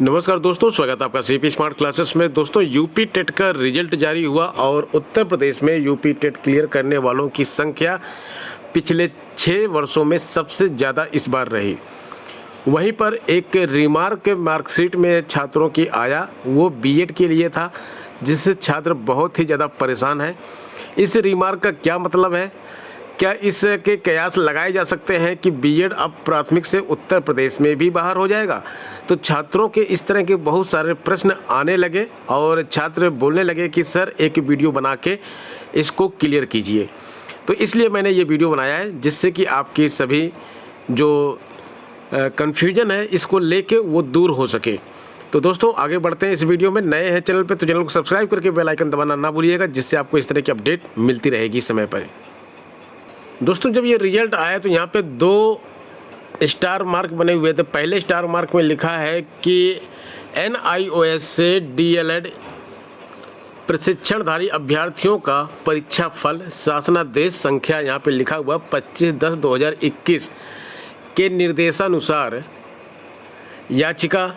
नमस्कार दोस्तों, स्वागत है आपका सीपी स्मार्ट क्लासेस में। दोस्तों, यूपी टेट का रिजल्ट जारी हुआ और उत्तर प्रदेश में यूपी टेट क्लियर करने वालों की संख्या पिछले 6 वर्षों में सबसे ज़्यादा इस बार रही। वहीं पर एक रिमार्क मार्कशीट में छात्रों की आया, वो बीएड के लिए था, जिससे छात्र बहुत ही ज़्यादा परेशान हैं। इस रिमार्क का क्या मतलब है? क्या इसके कयास लगाए जा सकते हैं कि बीएड अब प्राथमिक से उत्तर प्रदेश में भी बाहर हो जाएगा? तो छात्रों के इस तरह के बहुत सारे प्रश्न आने लगे और छात्र बोलने लगे कि सर एक वीडियो बना के इसको क्लियर कीजिए। तो इसलिए मैंने ये वीडियो बनाया है, जिससे कि आपकी सभी जो कन्फ्यूजन है इसको लेके वो दूर हो सके। तो दोस्तों, आगे बढ़ते हैं। इस वीडियो में नए हैं चैनल पे तो चैनल को सब्सक्राइब करके बेल आइकन दबाना ना भूलिएगा, जिससे आपको इस तरह की अपडेट मिलती रहेगी समय पर। दोस्तों, जब ये रिजल्ट आया तो यहाँ पे 2 स्टार मार्क बने हुए थे। पहले स्टार मार्क में लिखा है कि NIOS से डीएलएड प्रशिक्षणधारी अभ्यर्थियों का परीक्षा फल शासनादेश संख्या, यहाँ पे लिखा हुआ 25/10/2021 के निर्देशानुसार याचिका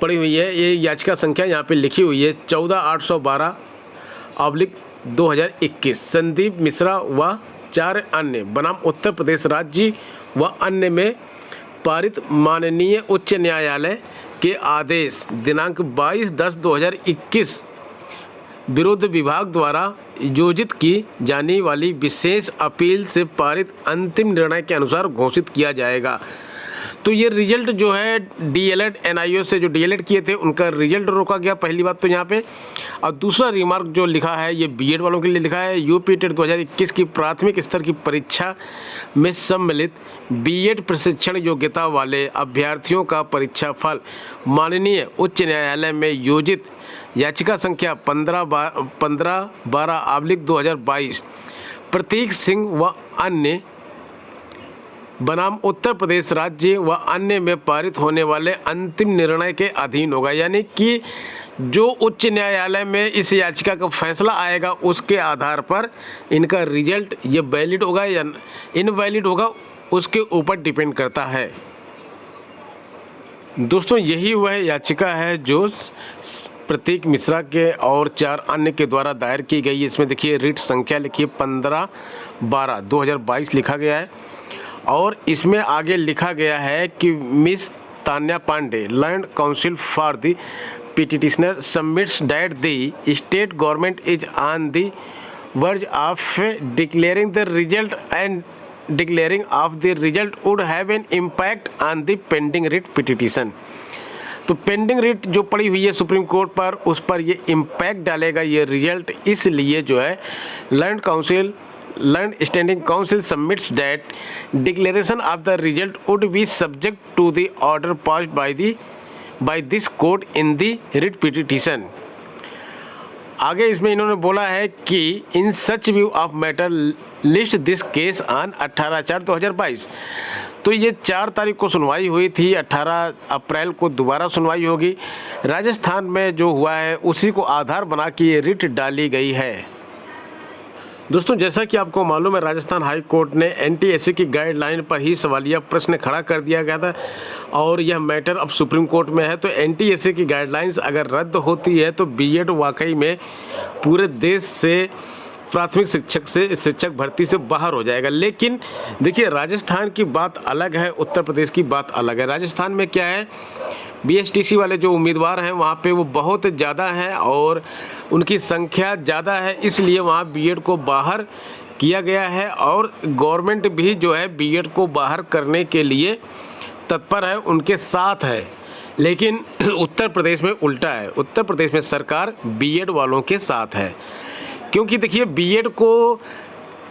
पड़ी हुई है। ये याचिका संख्या यहाँ पे लिखी हुई है 14812/2021 संदीप मिश्रा व 4 अन्य बनाम उत्तर प्रदेश राज्य व अन्य में पारित माननीय उच्च न्यायालय के आदेश दिनांक 22/10/2021 विरोध विभाग द्वारा योजित की जाने वाली विशेष अपील से पारित अंतिम निर्णय के अनुसार घोषित किया जाएगा। तो ये रिजल्ट जो है डीएलएड NIOS से जो डीएलएड किए थे उनका रिजल्ट रोका गया, पहली बात तो यहाँ पे। और दूसरा रिमार्क जो लिखा है ये बीएड वालों के लिए लिखा है, यूपी टेट 2021 की प्राथमिक स्तर की परीक्षा में सम्मिलित बीएड प्रशिक्षण योग्यता वाले अभ्यर्थियों का परीक्षा फल माननीय उच्च न्यायालय में योजित याचिका संख्या 15/12/2022 प्रतीक सिंह व अन्य बनाम उत्तर प्रदेश राज्य व अन्य में पारित होने वाले अंतिम निर्णय के अधीन होगा। यानी कि जो उच्च न्यायालय में इस याचिका का फैसला आएगा उसके आधार पर इनका रिजल्ट ये वैलिड होगा या इनवैलिड होगा, उसके ऊपर डिपेंड करता है। दोस्तों, यही वह याचिका है जो प्रतीक मिश्रा के और 4 अन्य के द्वारा दायर की गई है। इसमें देखिए रिट संख्या लिखिए 15/12/2022 लिखा गया है और इसमें आगे लिखा गया है कि miss Tanya Pandey learned counsel for the petitioner submits that the state government is on the verge of declaring the result and declaring of the result would have an impact on the pending writ petition. तो pending writ जो पड़ी हुई है supreme court पर, उस पर ये impact डालेगा ये रिजल्ट। इसलिए जो है land standing council submits that declaration of the result would be subject to the order passed by this court in the writ petition. आगे इसमें इन्होंने बोला है कि in such view of matter list this case on 18/4/2022। तो ये 4 तारीख को सुनवाई हुई थी, 18 अप्रैल को दोबारा सुनवाई होगी। राजस्थान में जो हुआ है उसी को आधार बना के ये रिट डाली गई है। दोस्तों, जैसा कि आपको मालूम है, राजस्थान हाई कोर्ट ने NTSC की गाइडलाइन पर ही सवालिया प्रश्न खड़ा कर दिया गया था और यह मैटर अब सुप्रीम कोर्ट में है। तो NTSC की गाइडलाइंस अगर रद्द होती है तो बीएड वाकई में पूरे देश से प्राथमिक शिक्षक भर्ती से बाहर हो जाएगा। लेकिन देखिए, राजस्थान की बात अलग है, उत्तर प्रदेश की बात अलग है। राजस्थान में क्या है, BSTC वाले जो उम्मीदवार हैं वहाँ पे वो बहुत ज़्यादा हैं और उनकी संख्या ज़्यादा है, इसलिए वहाँ बीएड को बाहर किया गया है और गवर्नमेंट भी जो है बीएड को बाहर करने के लिए तत्पर है, उनके साथ है। लेकिन उत्तर प्रदेश में उल्टा है, उत्तर प्रदेश में सरकार बीएड वालों के साथ है। क्योंकि देखिए, बीएड को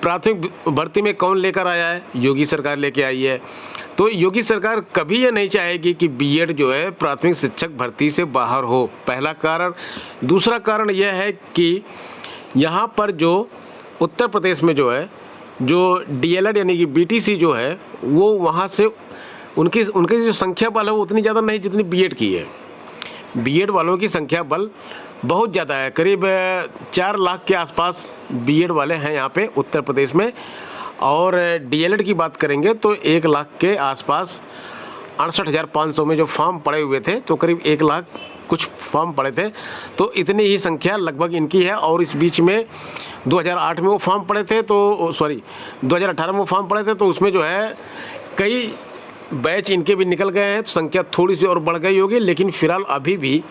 प्राथमिक भर्ती में कौन लेकर आया है? योगी सरकार लेके आई है। तो योगी सरकार कभी ये नहीं चाहेगी कि बीएड जो है प्राथमिक शिक्षक भर्ती से बाहर हो, पहला कारण। दूसरा कारण यह है कि यहाँ पर जो उत्तर प्रदेश में जो है जो डीएलएड यानी कि BTC जो है वो वहाँ से उनकी जो संख्या बल है वो उतनी ज़्यादा नहीं जितनी बीएड की है। बीएड वालों की संख्या बल बहुत ज़्यादा है, करीब 4 लाख के आसपास बीएड वाले हैं यहाँ पे उत्तर प्रदेश में। और डीएलएड की बात करेंगे तो 1 लाख के आसपास 68,500 में जो फॉर्म पड़े हुए थे, तो करीब 1 लाख कुछ फॉर्म पड़े थे, तो इतनी ही संख्या लगभग इनकी है। और इस बीच में 2008 में वो फॉर्म पड़े थे, तो 2018 में वो फॉर्म पड़े थे, तो उसमें जो है कई बैच इनके भी निकल गए हैं, तो संख्या थोड़ी सी और बढ़ गई होगी। लेकिन फिलहाल अभी भी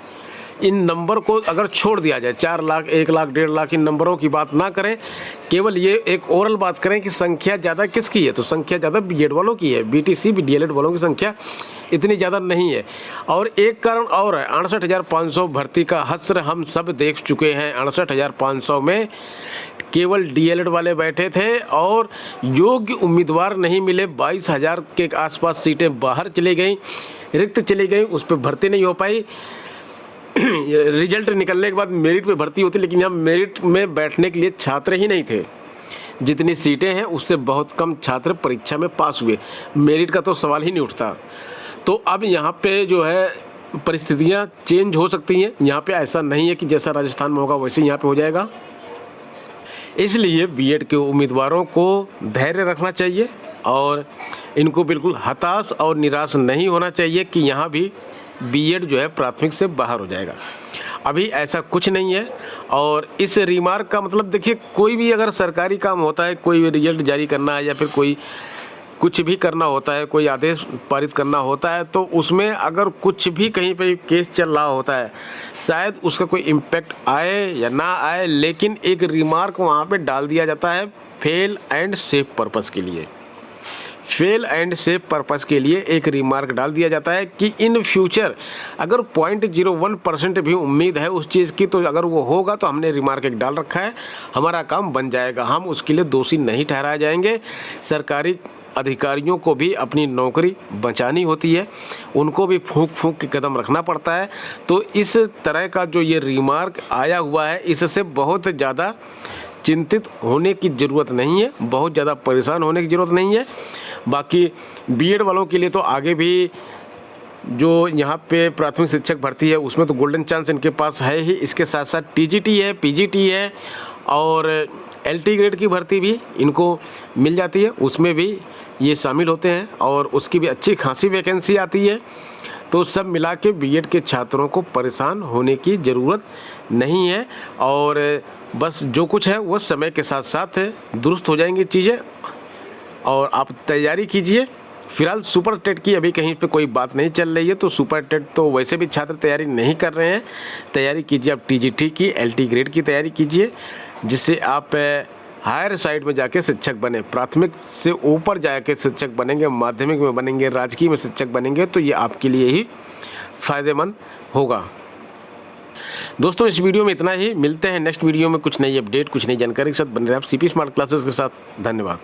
इन नंबर को अगर छोड़ दिया जाए, 4 लाख, 1 लाख, 1.5 लाख, इन नंबरों की बात ना करें, केवल ये एक ओवरऑल बात करें कि संख्या ज़्यादा किसकी है, तो संख्या ज़्यादा बीएड वालों की है। बीटीसी डीएलएड वालों की संख्या इतनी ज़्यादा नहीं है। और एक कारण और है, 68,500 भर्ती का हस्र हम सब देख चुके हैं। 68,500 में केवल डीएलएड वाले बैठे थे और योग्य उम्मीदवार नहीं मिले। 22,000 के आसपास सीटें बाहर चली गई, रिक्त चली गई, उस पर भर्ती नहीं हो पाई। रिजल्ट निकलने के बाद मेरिट पे भर्ती होती, लेकिन यहाँ मेरिट में बैठने के लिए छात्र ही नहीं थे। जितनी सीटें हैं उससे बहुत कम छात्र परीक्षा में पास हुए, मेरिट का तो सवाल ही नहीं उठता। तो अब यहाँ पे जो है परिस्थितियाँ चेंज हो सकती हैं। यहाँ पे ऐसा नहीं है कि जैसा राजस्थान में होगा वैसे यहाँ पे हो जाएगा। इसलिए बीएड के उम्मीदवारों को धैर्य रखना चाहिए और इनको बिल्कुल हताश और निराश नहीं होना चाहिए कि यहाँ भी बीएड जो है प्राथमिक से बाहर हो जाएगा। अभी ऐसा कुछ नहीं है। और इस रिमार्क का मतलब देखिए, कोई भी अगर सरकारी काम होता है, कोई रिजल्ट जारी करना है या फिर कोई कुछ भी करना होता है, कोई आदेश पारित करना होता है, तो उसमें अगर कुछ भी कहीं पे केस चल रहा होता है, शायद उसका कोई इम्पैक्ट आए या ना आए, लेकिन एक रिमार्क वहाँ पे डाल दिया जाता है फेल एंड सेफ पर्पस के लिए। फेल एंड सेफ पर्पस के लिए एक रिमार्क डाल दिया जाता है कि इन फ्यूचर अगर 0.01% भी उम्मीद है उस चीज़ की, तो अगर वो होगा तो हमने रिमार्क एक डाल रखा है, हमारा काम बन जाएगा, हम उसके लिए दोषी नहीं ठहराए जाएंगे। सरकारी अधिकारियों को भी अपनी नौकरी बचानी होती है, उनको भी फूंक फूंक के कदम रखना पड़ता है। तो इस तरह का जो ये रिमार्क आया हुआ है, इससे बहुत ज़्यादा चिंतित होने की ज़रूरत नहीं है, बहुत ज़्यादा परेशान होने की ज़रूरत नहीं है। बाकी बीएड वालों के लिए तो आगे भी जो यहाँ पे प्राथमिक शिक्षक भर्ती है उसमें तो गोल्डन चांस इनके पास है ही। इसके साथ साथ टीजीटी है, पीजीटी है और एलटी ग्रेड की भर्ती भी इनको मिल जाती है, उसमें भी ये शामिल होते हैं और उसकी भी अच्छी खासी वैकेंसी आती है। तो सब मिला के बीएड के छात्रों को परेशान होने की ज़रूरत नहीं है और बस जो कुछ है वो समय के साथ साथ दुरुस्त हो जाएंगी चीज़ें और आप तैयारी कीजिए। फिलहाल सुपर टेट की अभी कहीं पे कोई बात नहीं चल रही है, तो सुपर टेट तो वैसे भी छात्र तैयारी नहीं कर रहे हैं। तैयारी कीजिए आप टीजीटी की, एलटी ग्रेड की तैयारी कीजिए, जिससे आप हायर साइड में जाके शिक्षक बने। प्राथमिक से ऊपर जाके शिक्षक बनेंगे, माध्यमिक में बनेंगे, राजकीय में शिक्षक बनेंगे, तो ये आपके लिए ही फ़ायदेमंद होगा। दोस्तों इस वीडियो में इतना ही, मिलते हैं नेक्स्ट वीडियो में कुछ नई अपडेट, कुछ नई जानकारी के साथ। बने रहे आप सीपी स्मार्ट क्लासेस के साथ। धन्यवाद।